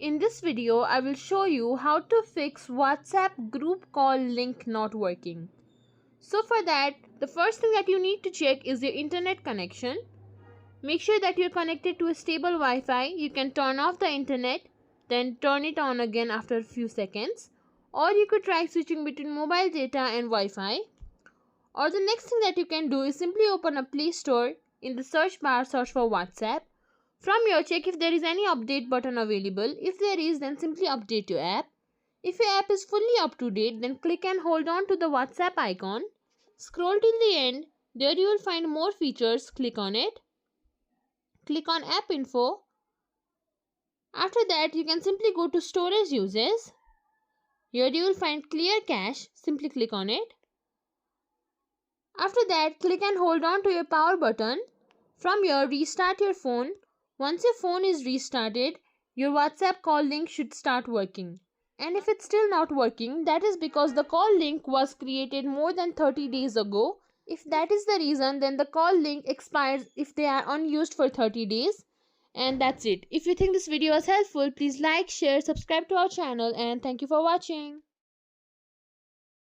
In this video, I will show you how to fix WhatsApp group call link not working. So for that, the first thing that you need to check is your internet connection. Make sure that you're connected to a stable Wi-Fi. You can turn off the internet, then turn it on again after a few seconds. Or you could try switching between mobile data and Wi-Fi. Or the next thing that you can do is simply open a Play Store. In the search bar, search for WhatsApp. From here, check if there is any update button available. If there is, then simply update your app. If your app is fully up to date, then click and hold on to the WhatsApp icon. Scroll till the end. There you will find more features. Click on it. Click on App Info. After that, you can simply go to Storage Uses. Here you will find Clear Cache. Simply click on it. After that, click and hold on to your power button. From here, restart your phone. Once your phone is restarted, your WhatsApp call link should start working. And if it's still not working, that is because the call link was created more than 30 days ago. If that is the reason, then the call link expires if they are unused for 30 days. And that's it. If you think this video was helpful, please like, share, subscribe to our channel, and thank you for watching.